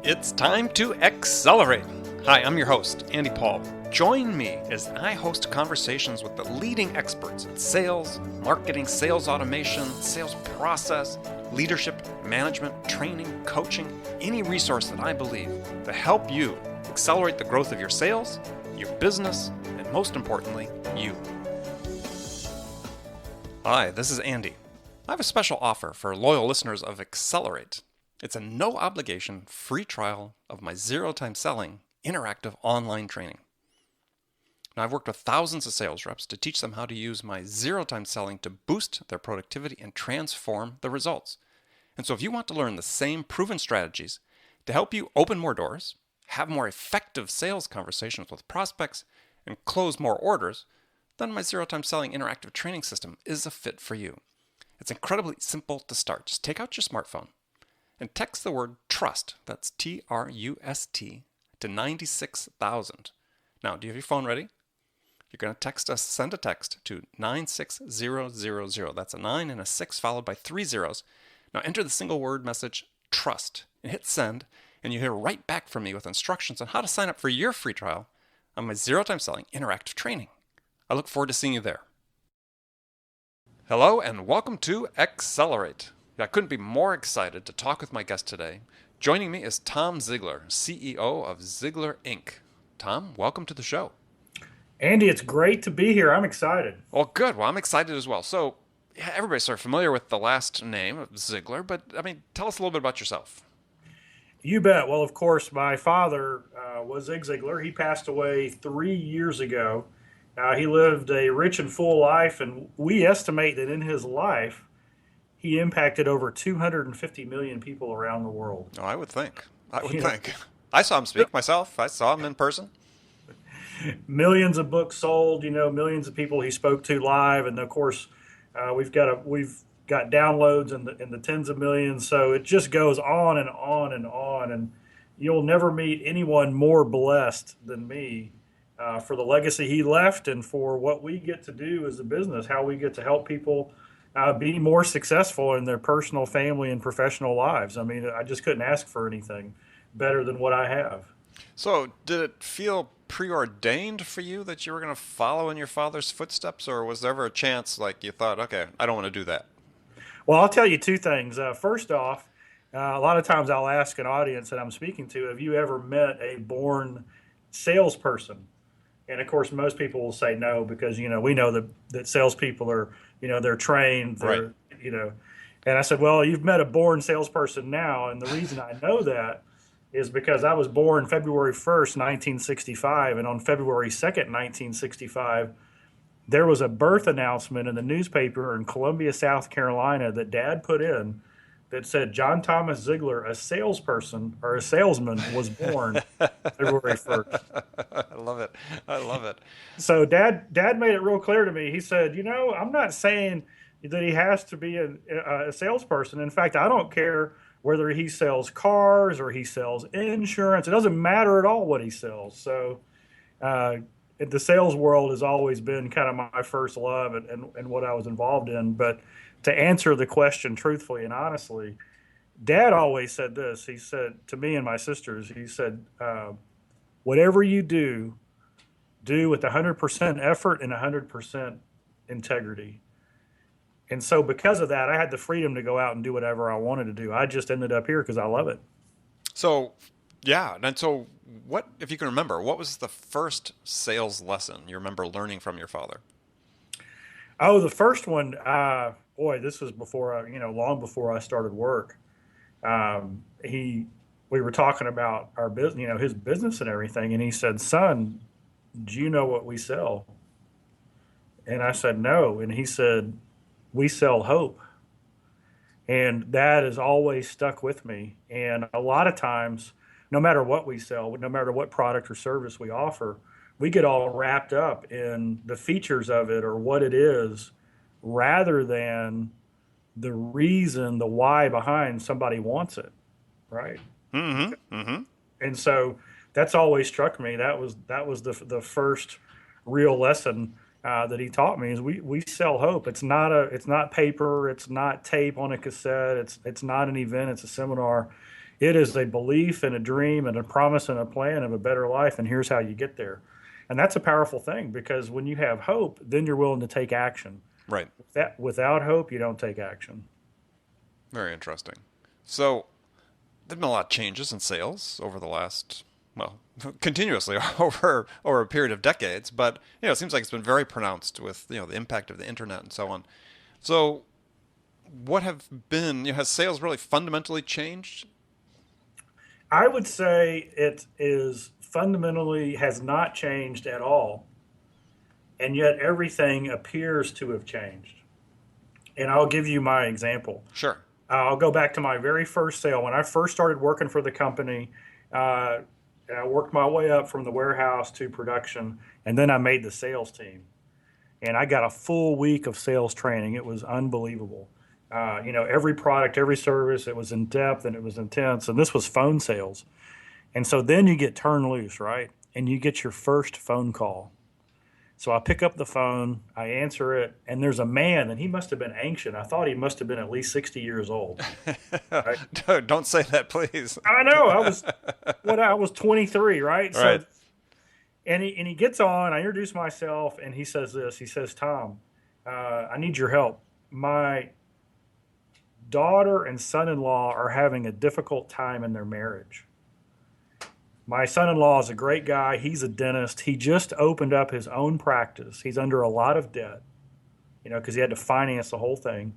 It's time to accelerate. Hi, I'm your host, Andy Paul. Join me as I host conversations with the leading experts in sales, marketing, sales automation, sales process, leadership, management, training, coaching, any resource that I believe to help you accelerate the growth of your sales, your business, and most importantly, you. Hi, this is Andy. I have a special offer for loyal listeners of Accelerate. It's a no-obligation free trial of my zero-time selling interactive online training. Now, I've worked with thousands of sales reps to teach them how to use my zero-time selling to boost their productivity and transform the results. And so if you want to learn the same proven strategies to help you open more doors, have more effective sales conversations with prospects, and close more orders, then my zero-time selling interactive training system is a fit for you. It's incredibly simple to start. Just take out your smartphone and text the word TRUST, that's T-R-U-S-T, to 96,000. Now, do you have your phone ready? You're going to send a text to 96000. That's a 9 and a 6 followed by 3 zeros. Now enter the single word message, TRUST, and hit send, and you hear right back from me with instructions on how to sign up for your free trial on my zero-time selling interactive training. I look forward to seeing you there. Hello and welcome to Accelerate. I couldn't be more excited to talk with my guest today. Joining me is Tom Ziglar, CEO of Ziglar Inc. Tom, welcome to the show. Andy, it's great to be here. I'm excited. Well, good. Well, I'm excited as well. So, everybody's sort of familiar with the last name of Ziglar, but tell us a little bit about yourself. You bet. Well, of course, my father was Zig Ziglar. He passed away 3 years ago. He lived a rich and full life, and we estimate that in his life, he impacted over 250 million people around the world. Oh, I would think. I saw him speak myself. I saw him in person. Millions of books sold, millions of people he spoke to live. And of course, we've got downloads in the tens of millions. So it just goes on and on and on. And you'll never meet anyone more blessed than me for the legacy he left and for what we get to do as a business, how we get to help people be more successful in their personal, family, and professional lives. I just couldn't ask for anything better than what I have. So did it feel preordained for you that you were going to follow in your father's footsteps, or was there ever a chance like you thought, okay, I don't want to do that? Well, I'll tell you two things. First off, a lot of times I'll ask an audience that I'm speaking to, have you ever met a born salesperson? And of course, most people will say no, because, we know that salespeople are, they're trained, right. And I said, well, you've met a born salesperson now. And the reason I know that is because I was born February 1st, 1965. And on February 2nd, 1965, there was a birth announcement in the newspaper in Columbia, South Carolina that Dad put in that said John Thomas Ziglar, a salesperson or a salesman, was born February 1st. I love it. So Dad made it real clear to me. He said, I'm not saying that he has to be a salesperson. In fact, I don't care whether he sells cars or he sells insurance. It doesn't matter at all what he sells. So the sales world has always been kind of my first love and what I was involved in. But to answer the question truthfully and honestly, Dad always said this. He said to me and my sisters, he said, whatever you do with 100% effort and 100% integrity. And so because of that, I had the freedom to go out and do whatever I wanted to do. I just ended up here because I love it. So, yeah. And so what, if you can remember, what was the first sales lesson you remember learning from your father? Oh, the first one, this was before, long before I started work. We were talking about our business, his business and everything. And he said, son, do you know what we sell? And I said, no. And he said, we sell hope. And that has always stuck with me. And a lot of times, no matter what we sell, no matter what product or service we offer, we get all wrapped up in the features of it or what it is, rather than the reason, the why behind somebody wants it, right? Mm-hmm. Mm-hmm. And so that's always struck me. That was the first real lesson that he taught me, is we sell hope. It's not paper. It's not tape on a cassette. It's not an event. It's a seminar. It is a belief and a dream and a promise and a plan of a better life, and here's how you get there. And that's a powerful thing because when you have hope, then you're willing to take action. Right. Without hope, you don't take action. Very interesting. So there've been a lot of changes in sales over the last, well, continuously over a period of decades, but it seems like it's been very pronounced with the impact of the internet and so on. So what have been, has sales really fundamentally changed? I would say it is fundamentally has not changed at all, and yet everything appears to have changed. And I'll give you my example. Sure. I'll go back to my very first sale. When I first started working for the company, I worked my way up from the warehouse to production, and then I made the sales team. And I got a full week of sales training. It was unbelievable. Every product, every service, it was in depth and it was intense. And this was phone sales. And so then you get turned loose, right? And you get your first phone call. So I pick up the phone, I answer it, and there's a man, and he must have been ancient. I thought he must have been at least 60 years old. Right? Don't say that, please. I know. I was 23, right? Right. So, and he gets on. I introduce myself, and he says this. He says, "Tom, I need your help. My daughter and son-in-law are having a difficult time in their marriage. My son-in-law is a great guy. He's a dentist. He just opened up his own practice. He's under a lot of debt, because he had to finance the whole thing.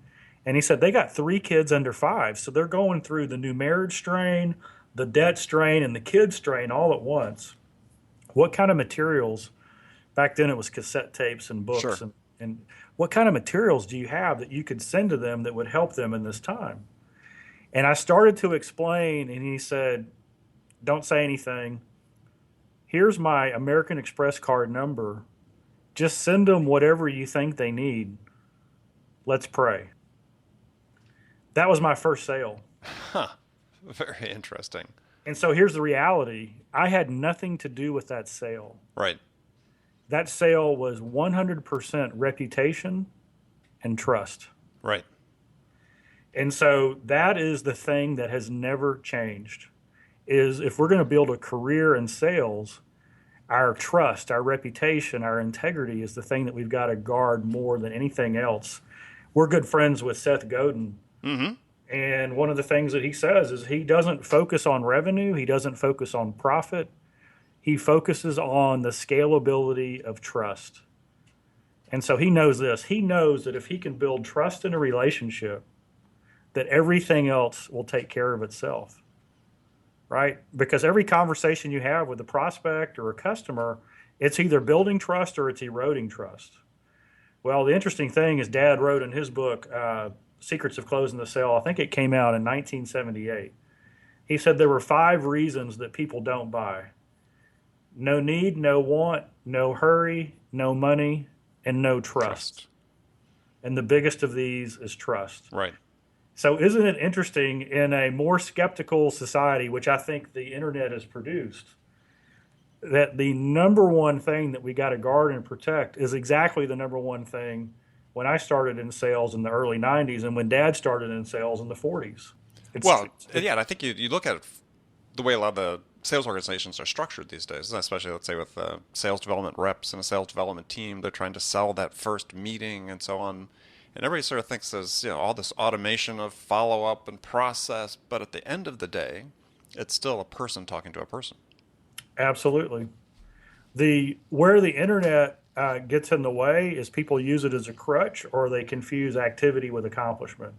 And he said they got 3 kids under 5, so they're going through the new marriage strain, the debt strain, and the kid strain all at once. What kind of materials, back then it was cassette tapes and books, Sure. and what kind of materials do you have that you could send to them that would help them in this time?" And I started to explain, and he said, "Don't say anything. Here's my American Express card number. Just send them whatever you think they need. Let's pray." That was my first sale. Huh. Very interesting. And so here's the reality. I had nothing to do with that sale. Right. That sale was 100% reputation and trust. Right. And so that is the thing that has never changed. Is if we're going to build a career in sales, our trust, our reputation, our integrity is the thing that we've got to guard more than anything else. We're good friends with Seth Godin. Mm-hmm. And one of the things that he says is he doesn't focus on revenue. He doesn't focus on profit. He focuses on the scalability of trust. And so he knows this. He knows that if he can build trust in a relationship, that everything else will take care of itself. Right? Because every conversation you have with a prospect or a customer, it's either building trust or it's eroding trust. Well, the interesting thing is Dad wrote in his book, Secrets of Closing the Sale, I think it came out in 1978. He said there were 5 reasons that people don't buy. No need, no want, no hurry, no money, and no trust. And the biggest of these is trust. Right. So isn't it interesting in a more skeptical society, which I think the internet has produced, that the number one thing that we got to guard and protect is exactly the number one thing when I started in sales in the early 90s and when Dad started in sales in the 40s. And I think you look at it the way a lot of the sales organizations are structured these days, especially, let's say, with sales development reps and a sales development team. They're trying to sell that first meeting and so on. And everybody sort of thinks there's all this automation of follow-up and process, but at the end of the day, it's still a person talking to a person. Absolutely. Where the internet gets in the way is people use it as a crutch or they confuse activity with accomplishment.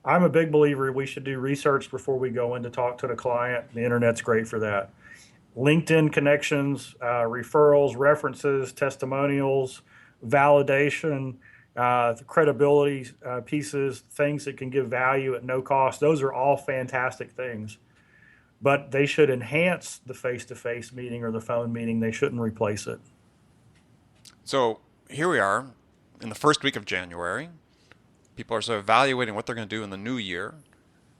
I'm a big believer we should do research before we go in to talk to the client. The internet's great for that. LinkedIn connections, referrals, references, testimonials, validation, credibility pieces, things that can give value at no cost. Those are all fantastic things. But they should enhance the face-to-face meeting or the phone meeting. They shouldn't replace it. So here we are in the first week of January. People are sort of evaluating what they're going to do in the new year.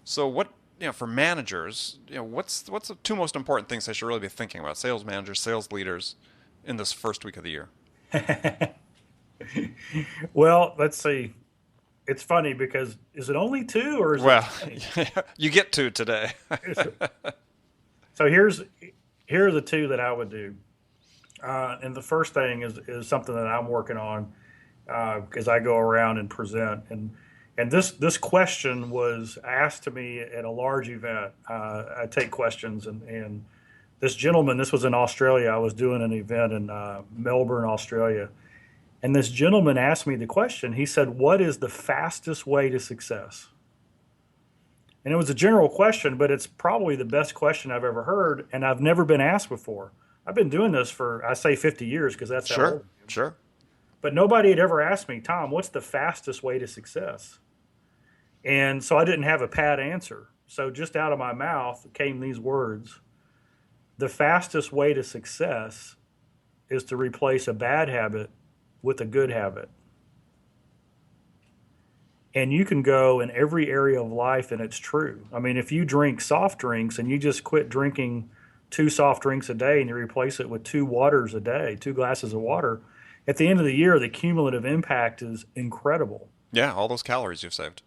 So what, for managers, what's the 2 most important things they should really be thinking about, sales managers, sales leaders, in this first week of the year? Well, let's see. it's funny because is it only two or is it Well, 20? you get to today. So here are the two that I would do. And the first thing is something that I'm working on because I go around and present. And this question was asked to me at a large event. I take questions, and this gentleman, this was in Australia. I was doing an event in Melbourne, Australia. And this gentleman asked me the question. He said, "What is the fastest way to success?" And it was a general question, but it's probably the best question I've ever heard, and I've never been asked before. I've been doing this for, I say 50 years because that's how Sure, old I am. sure. But nobody had ever asked me, "Tom, what's the fastest way to success?" And so I didn't have a pat answer. So just out of my mouth came these words: the fastest way to success is to replace a bad habit with a good habit. And you can go in every area of life, and it's true. I mean, if you drink soft drinks and you just quit drinking two soft drinks a day and you replace it with two waters a day, two glasses of water, at the end of the year, the cumulative impact is incredible. Yeah, all those calories you've saved.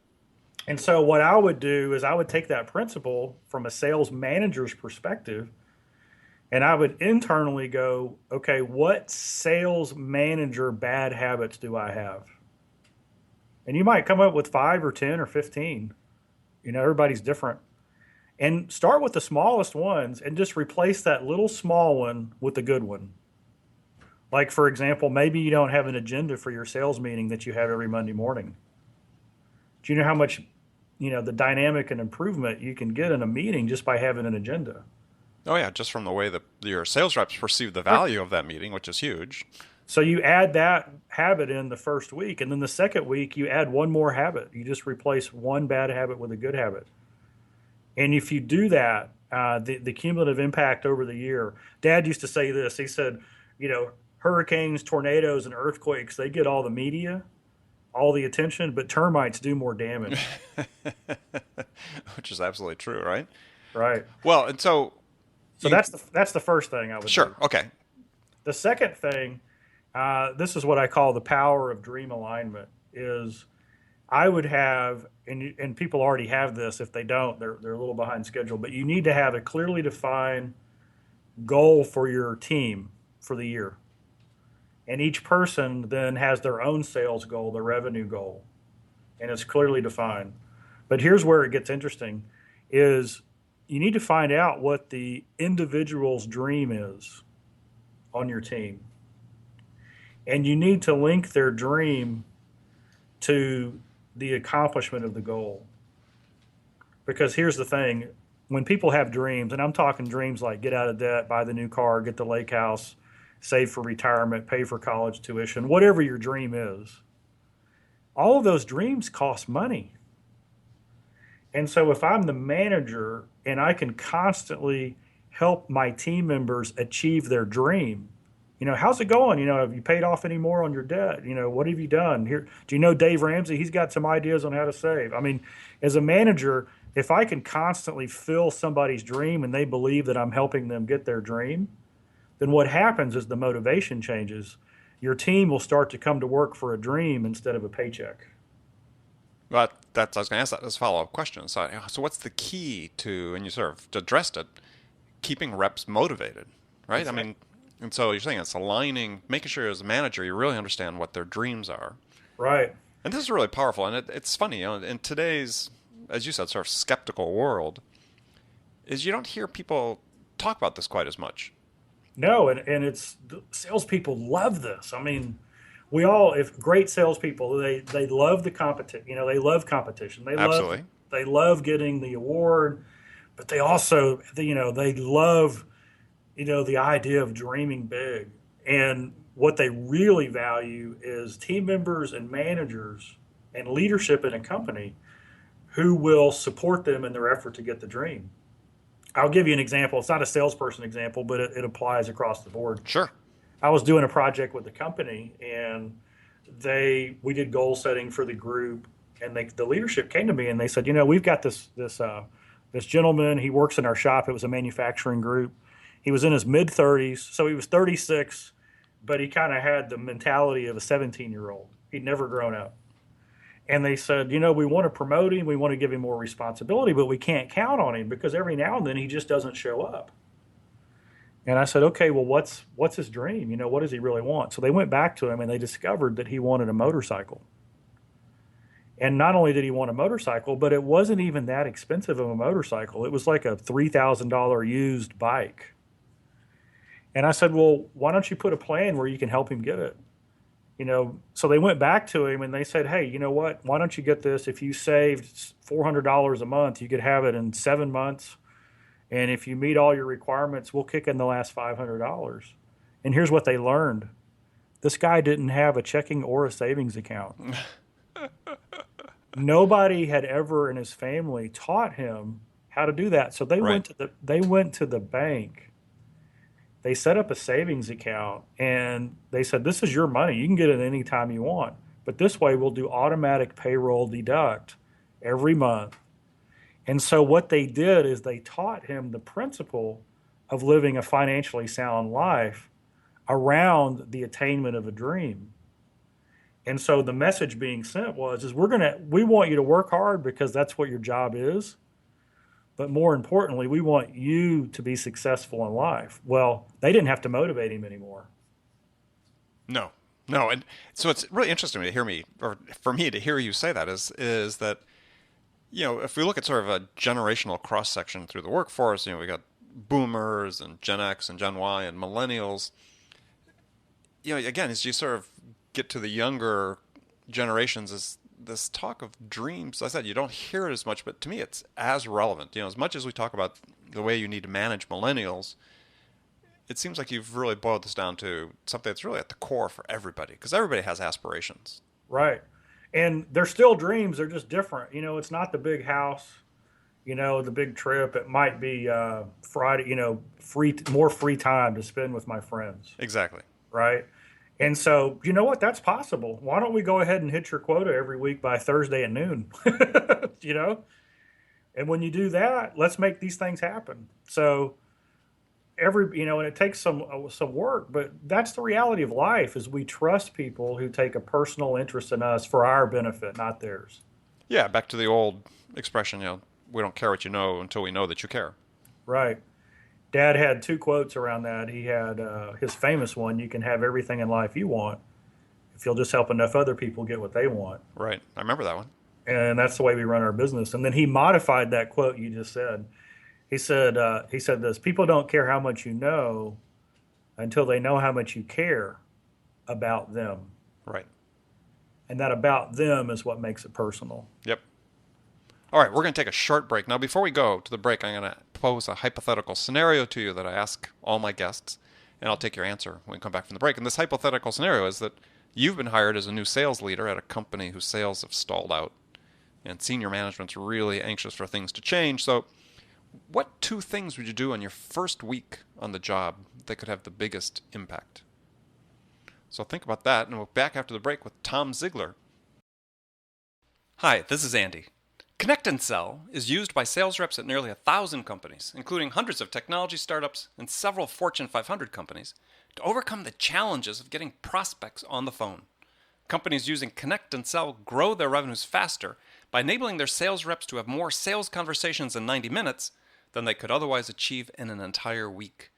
And so, what I would do is I would take that principle from a sales manager's perspective, and I would internally go, okay, what sales manager bad habits do I have? And you might come up with 5 or 10 or 15. Everybody's different. And start with the smallest ones and just replace that little small one with a good one. Like, for example, maybe you don't have an agenda for your sales meeting that you have every Monday morning. Do you know how much, the dynamic and improvement you can get in a meeting just by having an agenda? Oh yeah, just from the way that your sales reps perceive the value of that meeting, which is huge. So you add that habit in the first week, and then the second week you add one more habit. You just replace one bad habit with a good habit. And if you do that, the cumulative impact over the year. Dad used to say this. He said, hurricanes, tornadoes, and earthquakes, they get all the media, all the attention, but termites do more damage. Which is absolutely true, right? Right. Well, and so that's the first thing I would do. Sure. Okay. The second thing, this is what I call the power of dream alignment, is I would have, and people already have this. If they don't, they're a little behind schedule, but you need to have a clearly defined goal for your team for the year. And each person then has their own sales goal, their revenue goal, and it's clearly defined. But here's where it gets interesting, is you need to find out what the individual's dream is on your team. And you need to link their dream to the accomplishment of the goal. Because here's the thing, when people have dreams, and I'm talking dreams like get out of debt, buy the new car, get the lake house, save for retirement, pay for college tuition, whatever your dream is, all of those dreams cost money. And so if I'm the manager and I can constantly help my team members achieve their dream, how's it going? Have you paid off any more on your debt? What have you done here? Do you know Dave Ramsey? He's got some ideas on how to save. I mean, as a manager, if I can constantly fill somebody's dream and they believe that I'm helping them get their dream, then what happens is the motivation changes. Your team will start to come to work for a dream instead of a paycheck. But I was going to ask that as a follow-up question. So what's the key to, and you sort of addressed it, keeping reps motivated, right? Exactly. I mean, and so you're saying it's aligning, making sure as a manager you really understand what their dreams are. Right. And this is really powerful. And it's funny, in today's, as you said, sort of skeptical world, is you don't hear people talk about this quite as much. No, and it's, salespeople love this. I mean, if great salespeople, they love the competition. They love competition. Absolutely. They love getting the award, but they also, they love, the idea of dreaming big. And what they really value is team members and managers and leadership in a company who will support them in their effort to get the dream. I'll give you an example. It's not a salesperson example, but it applies across the board. Sure. I was doing a project with the company, and we did goal setting for the group, and the leadership came to me and they said, we've got this gentleman. He works in our shop. It was a manufacturing group. He was in his mid-30s, so he was 36, but he kind of had the mentality of a 17-year-old. He'd never grown up. And they said, we want to promote him, we want to give him more responsibility, but we can't count on him because every now and then he just doesn't show up. And I said, okay, well, what's his dream? What does he really want? So they went back to him and they discovered that he wanted a motorcycle. And not only did he want a motorcycle, but it wasn't even that expensive of a motorcycle. It was like a $3,000 used bike. And I said, well, why don't you put a plan where you can help him get it? So they went back to him and they said, hey, you know what? Why don't you get this? If you saved $400 a month, you could have it in 7 months. And if you meet all your requirements, we'll kick in the last $500. And here's what they learned. This guy didn't have a checking or a savings account. Nobody had ever in his family taught him how to do that. So they went to the bank. They set up a savings account and they said, this is your money. You can get it any time you want. But this way we'll do automatic payroll deduct every month. And so what they did is they taught him the principle of living a financially sound life around the attainment of a dream. And so the message being sent is we want you to work hard because that's what your job is. But more importantly, we want you to be successful in life. Well, they didn't have to motivate him anymore. No. And so it's really interesting for me to hear you say that is that, if we look at sort of a generational cross section through the workforce, we got boomers and Gen X and Gen Y and millennials. Again, as you sort of get to the younger generations, is this talk of dreams. I said you don't hear it as much, but to me it's as relevant. As much as we talk about the way you need to manage millennials, it seems like you've really boiled this down to something that's really at the core for everybody, because everybody has aspirations. Right. And they're still dreams. They're just different. It's not the big house, the big trip. It might be Friday, more free time to spend with my friends. Exactly. Right. And so, you know what? That's possible. Why don't we go ahead and hit your quota every week by Thursday at noon? And when you do that, let's make these things happen. So and it takes some work, but that's the reality of life is we trust people who take a personal interest in us for our benefit, not theirs. Yeah. Back to the old expression, we don't care what you know until we know that you care. Right. Dad had 2 quotes around that. He had his famous one, you can have everything in life you want if you'll just help enough other people get what they want. Right. I remember that one. And that's the way we run our business. And then he modified that quote you just said. He said this, people don't care how much you know until they know how much you care about them. Right. And that about them is what makes it personal. Yep. All right, we're going to take a short break. Now, before we go to the break, I'm going to pose a hypothetical scenario to you that I ask all my guests, and I'll take your answer when we come back from the break. And this hypothetical scenario is that you've been hired as a new sales leader at a company whose sales have stalled out, and senior management's really anxious for things to change. So what 2 things would you do on your first week on the job that could have the biggest impact? So think about that, and we'll be back after the break with Tom Ziglar. Hi, this is Andy. Connect and Sell is used by sales reps at nearly 1,000 companies, including hundreds of technology startups and several Fortune 500 companies, to overcome the challenges of getting prospects on the phone. Companies using Connect and Sell grow their revenues faster by enabling their sales reps to have more sales conversations in 90 minutes than they could otherwise achieve in an entire week.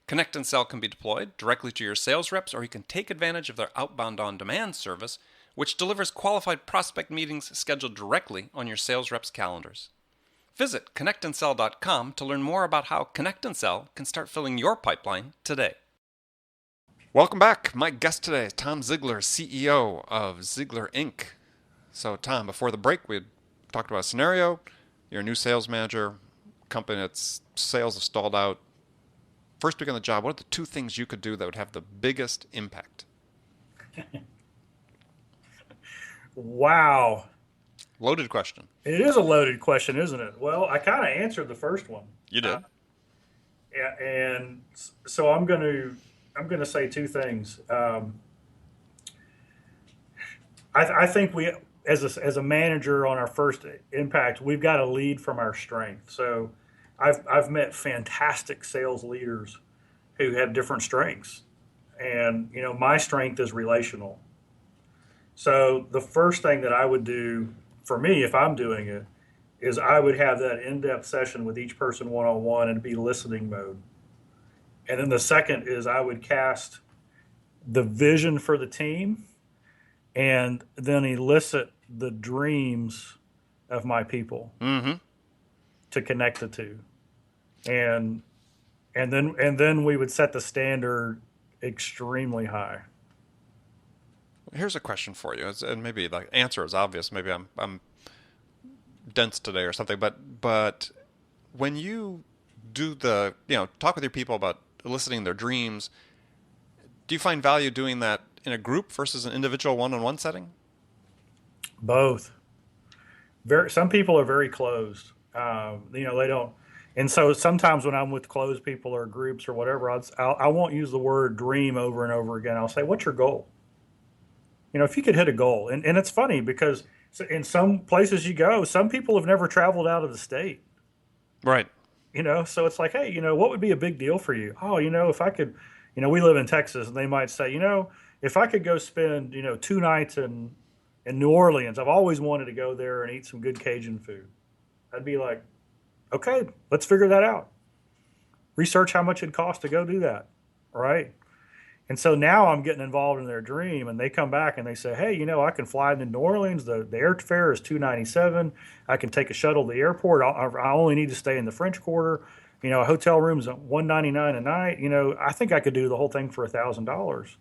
Connect and Sell can be deployed directly to your sales reps, or you can take advantage of their outbound on-demand service, which delivers qualified prospect meetings scheduled directly on your sales reps' calendars. Visit connectandsell.com to learn more about how Connect and Sell can start filling your pipeline today. Welcome back. My guest today is Tom Ziglar, CEO of Ziglar Inc. So, Tom, before the break, we had talked about a scenario. You're a new sales manager, company that's sales have stalled out. First week on the job, what are the 2 things you could do that would have the biggest impact? Wow. Loaded question. It is a loaded question, isn't it? Well, I kind of answered the first one. You did. And so I'm going to say 2 things. I think we, as a manager on our first impact, we've got to lead from our strength. So I've met fantastic sales leaders who have different strengths, and my strength is relational. So the first thing that I would do for me, if I'm doing it, is I would have that in-depth session with each person one-on-one and be listening mode. And then the second is I would cast the vision for the team and then elicit the dreams of my people Mm-hmm. to connect the two. And and then we would set the standard extremely high. Here's a question for you, and maybe the answer is obvious. Maybe I'm dense today or something, but when you do the talk with your people about eliciting their dreams, do you find value doing that in a group versus an individual one-on-one setting? Both. Some people are very closed. They don't. And so sometimes when I'm with closed people or groups or whatever, I won't use the word dream over and over again. I'll say, "What's your goal?" If you could hit a goal, and it's funny because in some places you go, some people have never traveled out of the state. Right. So it's like, hey, what would be a big deal for you? Oh, if I could, we live in Texas, and they might say, if I could go spend, 2 nights in New Orleans, I've always wanted to go there and eat some good Cajun food. I'd be like, okay, let's figure that out. Research how much it costs to go do that, right? And so now I'm getting involved in their dream, and they come back and they say, hey, I can fly into New Orleans. The airfare is $297. I can take a shuttle to the airport. I only need to stay in the French Quarter. A hotel room's $199 a night. I think I could do the whole thing for $1,000.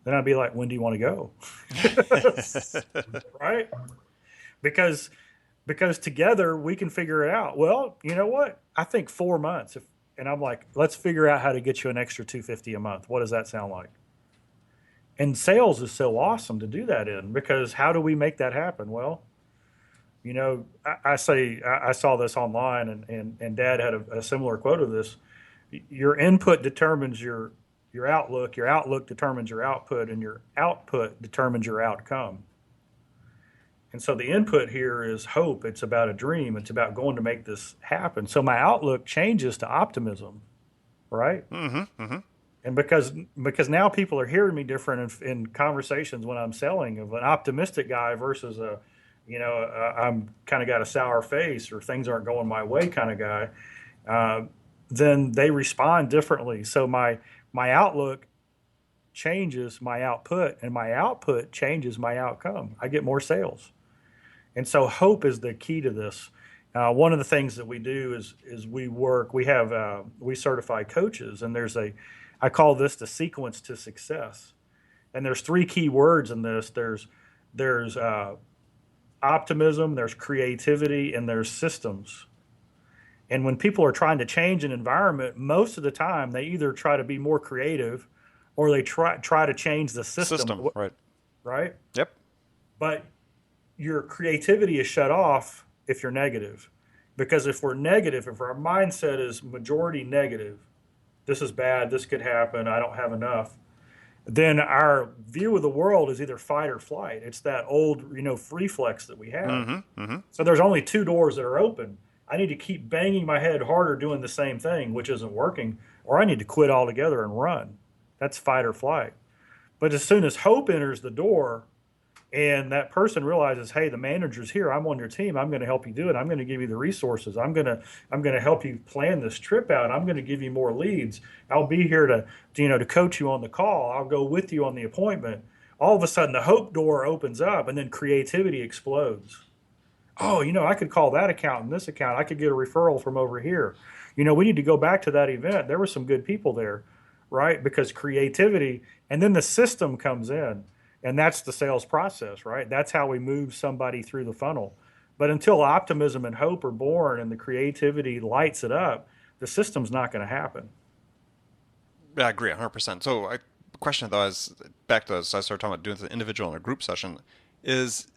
Then I'd be like, when do you want to go? Right? Because together we can figure it out. Well, you know what? I think 4 months. And I'm like, let's figure out how to get you an extra $250 a month. What does that sound like? And sales is so awesome to do that in, because how do we make that happen? Well, I saw this online, and Dad had a similar quote of this. Your input determines your outlook. Your outlook determines your output, and your output determines your outcome. And so the input here is hope. It's about a dream. It's about going to make this happen. So my outlook changes to optimism, right? Mm-hmm. Mm-hmm. And because now people are hearing me different in conversations when I'm selling, of an optimistic guy versus I'm kind of got a sour face, or things aren't going my way kind of guy. Then they respond differently. So my outlook changes my output, and my output changes my outcome. I get more sales. And so hope is the key to this. One of the things that we do is we certify coaches, and I call this the sequence to success. And there's 3 key words in this. There's optimism, there's creativity, and there's systems. And when people are trying to change an environment, most of the time they either try to be more creative, or they try to change the system. Right. Right? Yep. But your creativity is shut off if you're negative. Because if we're negative, if our mindset is majority negative, this is bad, this could happen, I don't have enough, then our view of the world is either fight or flight. It's that old, reflex that we have. Mm-hmm. Mm-hmm. So there's only 2 doors that are open. I need to keep banging my head harder doing the same thing, which isn't working, or I need to quit altogether and run. That's fight or flight. But as soon as hope enters the door, and that person realizes, hey, the manager's here, I'm on your team, I'm going to help you do it, I'm going to give you the resources, I'm going to help you plan this trip out, I'm going to give you more leads, I'll be here to coach you on the call, I'll go with you on the appointment. All of a sudden the hope door opens up, and then creativity explodes. Oh, I could call that account and this account, I could get a referral from over here. We need to go back to that event, there were some good people there, right? Because creativity, and then the system comes in. And that's the sales process, right? That's how we move somebody through the funnel. But until optimism and hope are born and the creativity lights it up, the system's not going to happen. Yeah, I agree 100%. So the question, though, is back to as I started talking about doing the individual and a group session, is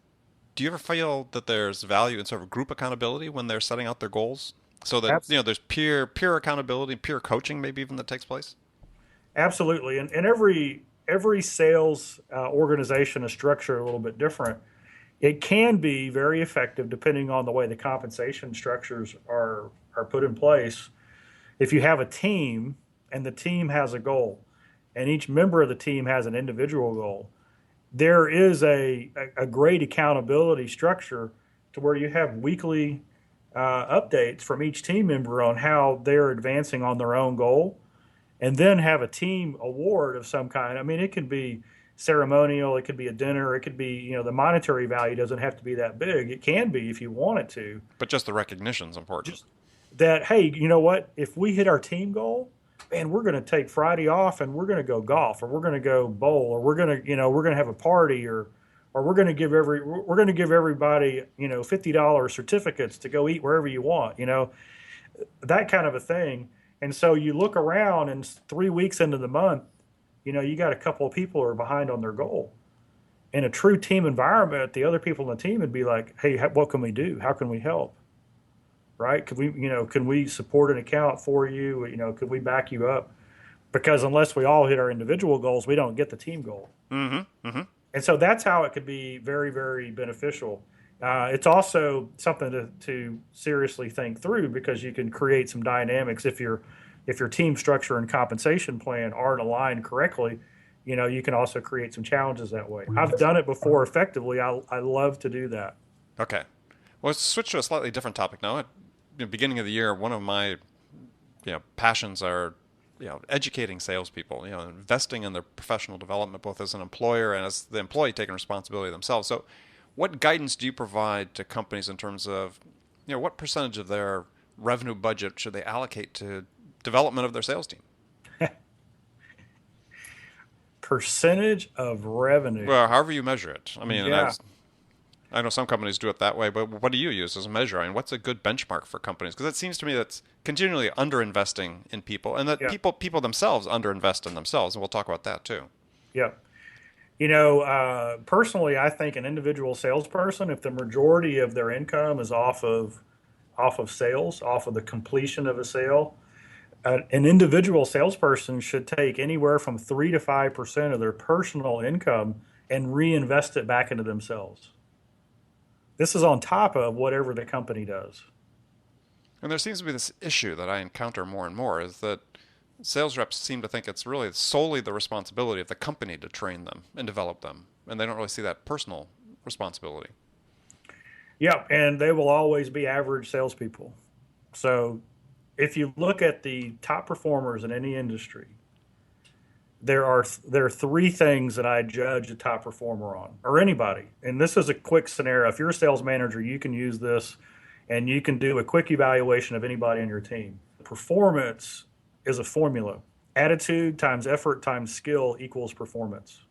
do you ever feel that there's value in sort of group accountability when they're setting out their goals? So that, there's peer accountability, peer coaching maybe even that takes place? Absolutely. And every sales organization is structured a little bit different. It can be very effective depending on the way the compensation structures are put in place. If you have a team and the team has a goal, and each member of the team has an individual goal, there is a great accountability structure to where you have weekly updates from each team member on how they're advancing on their own goal, and then have a team award of some kind. I mean, it could be ceremonial, it could be a dinner, it could be, the monetary value doesn't have to be that big. It can be if you want it to. But just the recognition's important. Just that, hey, you know what? If we hit our team goal, man, we're going to take Friday off and we're going to go golf, or we're going to go bowl, or we're going to have a party, or we're going to give everybody, $50 certificates to go eat wherever you want, that kind of a thing. And so you look around, and 3 weeks into the month, you got a couple of people who are behind on their goal. In a true team environment, the other people in the team would be like, hey, what can we do? How can we help? Right? Can we support an account for you? Could we back you up? Because unless we all hit our individual goals, we don't get the team goal. Mm-hmm. Mm-hmm. And so that's how it could be very, very beneficial. It's also something to seriously think through, because you can create some dynamics if your team structure and compensation plan aren't aligned correctly. You can also create some challenges that way. I've done it before effectively. I love to do that. Okay. Well, let's switch to a slightly different topic now. At the beginning of the year, one of my passions are educating salespeople, investing in their professional development, both as an employer and as the employee taking responsibility themselves. So what guidance do you provide to companies in terms of, what percentage of their revenue budget should they allocate to development of their sales team? Percentage of revenue. Well, however you measure it. I mean, Yeah. I know some companies do it that way, but what do you use as a measure? I mean, what's a good benchmark for companies? Because it seems to me that's continually underinvesting in people, and that Yeah. people themselves underinvest in themselves, and we'll talk about that too. Yeah. Personally, I think an individual salesperson, if the majority of their income is off of sales, off of the completion of a sale, an individual salesperson should take anywhere from 3 to 5% of their personal income and reinvest it back into themselves. This is on top of whatever the company does. And there seems to be this issue that I encounter more and more, is that sales reps seem to think it's really solely the responsibility of the company to train them and develop them, and they don't really see that personal responsibility. Yeah, and they will always be average salespeople. So if you look at the top performers in any industry, there are three things that I judge a top performer on, or anybody. And this is a quick scenario. If you're a sales manager, you can use this, and you can do a quick evaluation of anybody on your team. Performance is a formula. Attitude times effort times skill equals performance,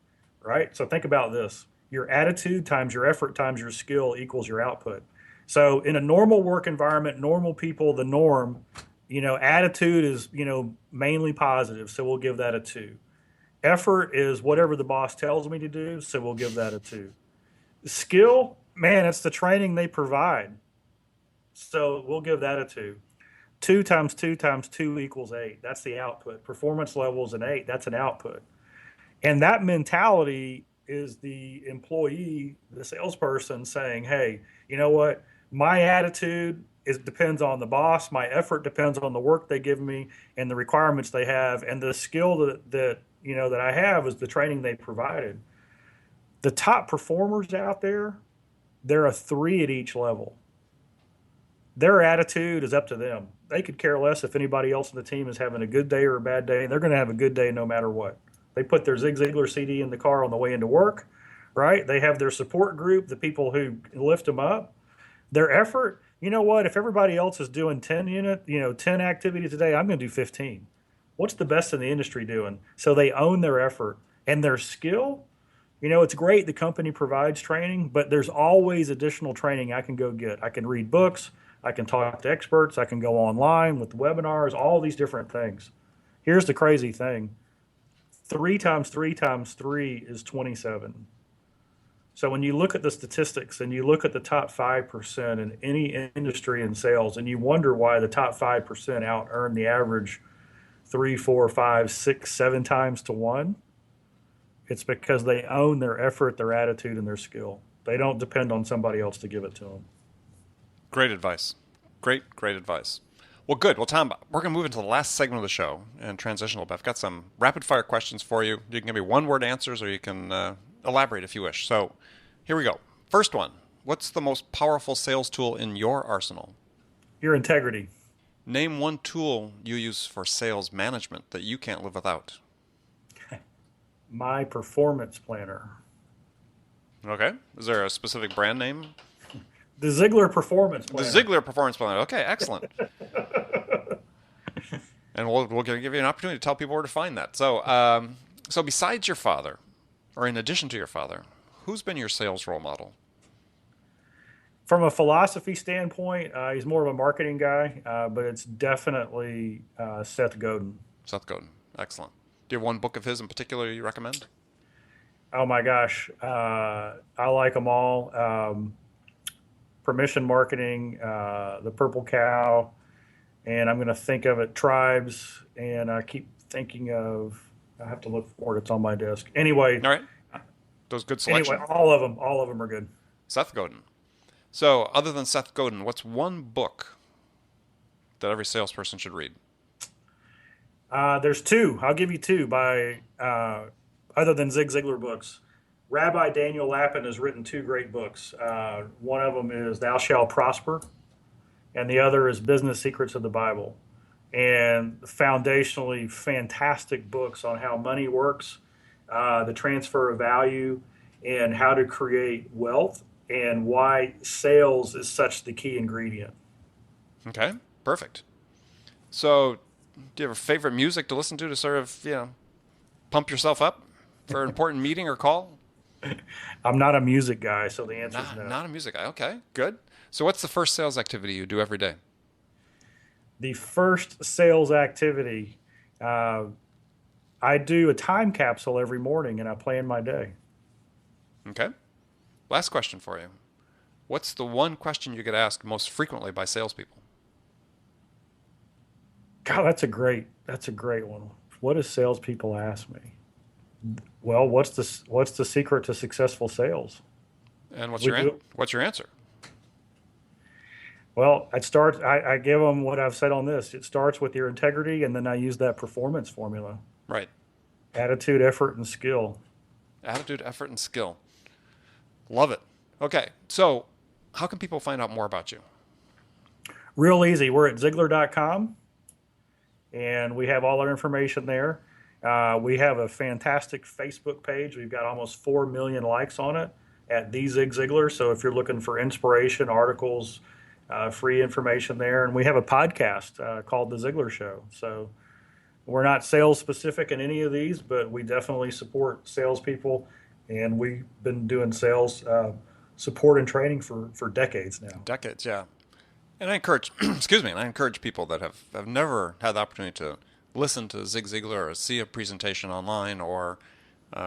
right? So think about this. Your attitude times your effort times your skill equals your output. So in a normal work environment, normal people, the norm, attitude is, mainly positive. So we'll give that a 2. Effort is whatever the boss tells me to do. So we'll give that a 2. Skill, man, it's the training they provide. So we'll give that a 2. 2 times 2 times 2 equals 8. That's the output. Performance level is an 8. That's an output. And that mentality is the employee, the salesperson saying, hey, you know what? My attitude depends on the boss. My effort depends on the work they give me and the requirements they have. And the skill that I have is the training they provided. The top performers out there, they're a 3 at each level. Their attitude is up to them. They could care less if anybody else in the team is having a good day or a bad day. They're going to have a good day no matter what. They put their Zig Ziglar CD in the car on the way into work, right? They have their support group, the people who lift them up. Their effort, you know what? If everybody else is doing 10 activities a day, I'm going to do 15. What's the best in the industry doing? So they own their effort and their skill. It's great the company provides training, but there's always additional training I can go get. I can read books. I can talk to experts. I can go online with webinars, all these different things. Here's the crazy thing. 3 times 3 times 3 is 27. So when you look at the statistics and you look at the top 5% in any industry in sales, and you wonder why the top 5% out earn the average 3, 4, 5, 6, 7 times to 1, it's because they own their effort, their attitude, and their skill. They don't depend on somebody else to give it to them. Great advice. Great advice. Well, good. Well, Tom, we're going to move into the last segment of the show and transition a little bit. I've got some rapid-fire questions for you. You can give me one-word answers, or you can elaborate if you wish. So here we go. First one. What's the most powerful sales tool in your arsenal? Your integrity. Name one tool you use for sales management that you can't live without. My performance planner. Okay. Is there a specific brand name? The Ziglar Performance Planner. The Ziglar Performance Planner. Okay, excellent. And we'll give you an opportunity to tell people where to find that. So, so besides your father, or in addition to your father, who's been your sales role model? From a philosophy standpoint, he's more of a marketing guy, but it's definitely Seth Godin. Seth Godin. Excellent. Do you have one book of his in particular you recommend? Oh my gosh, I like them all. Permission Marketing, The Purple Cow, and I'm going to think of it, Tribes, and I keep thinking of, I have to look for it, it's on my desk. Anyway. All right. Those good selections. Anyway, all of them are good. Seth Godin. So, other than Seth Godin, what's one book that every salesperson should read? There's two. I'll give you two by other than Zig Ziglar books. Rabbi Daniel Lapin has written two great books. One of them is Thou Shalt Prosper, and the other is Business Secrets of the Bible. And foundationally fantastic books on how money works, the transfer of value, and how to create wealth, and why sales is such the key ingredient. Okay, perfect. So, do you have a favorite music to listen to sort of, pump yourself up for an important meeting or call? I'm not a music guy, so the answer is no. Not a music guy. Okay, good. So what's the first sales activity you do every day? The first sales activity, I do a time capsule every morning, and I plan my day. Okay. Last question for you. What's the one question you get asked most frequently by salespeople? God, that's a great one. What do salespeople ask me? Well, what's the secret to successful sales? And what's your answer? Well, I give them what I've said on this. It starts with your integrity, and then I use that performance formula. Right. Attitude, effort, and skill. Attitude, effort, and skill. Love it. Okay, so how can people find out more about you? Real easy. We're at Ziglar.com, and we have all our information there. We have a fantastic Facebook page. We've got almost 4 million likes on it at the Zig Ziglar. So if you're looking for inspiration, articles, free information there. And we have a podcast called The Ziglar Show. So we're not sales specific in any of these, but we definitely support salespeople. And we've been doing sales support and training for decades now. Decades, yeah. And I encourage, I encourage people that have never had the opportunity to listen to Zig Ziglar or see a presentation online or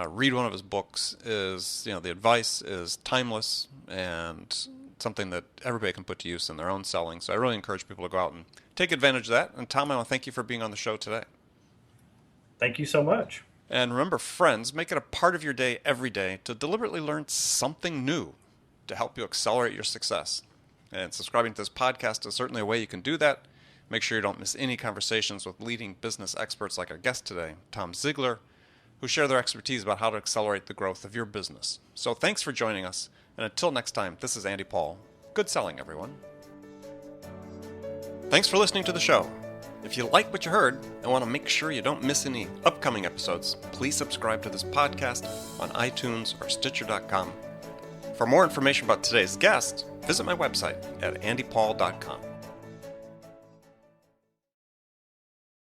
read one of his books. The advice is timeless and something that everybody can put to use in their own selling. So I really encourage people to go out and take advantage of that. And Tom, I want to thank you for being on the show today. Thank you so much. And remember, friends, make it a part of your day every day to deliberately learn something new to help you accelerate your success. And subscribing to this podcast is certainly a way you can do that. Make sure you don't miss any conversations with leading business experts like our guest today, Tom Ziglar, who share their expertise about how to accelerate the growth of your business. So thanks for joining us. And until next time, this is Andy Paul. Good selling, everyone. Thanks for listening to the show. If you like what you heard and want to make sure you don't miss any upcoming episodes, please subscribe to this podcast on iTunes or Stitcher.com. For more information about today's guest, visit my website at andypaul.com.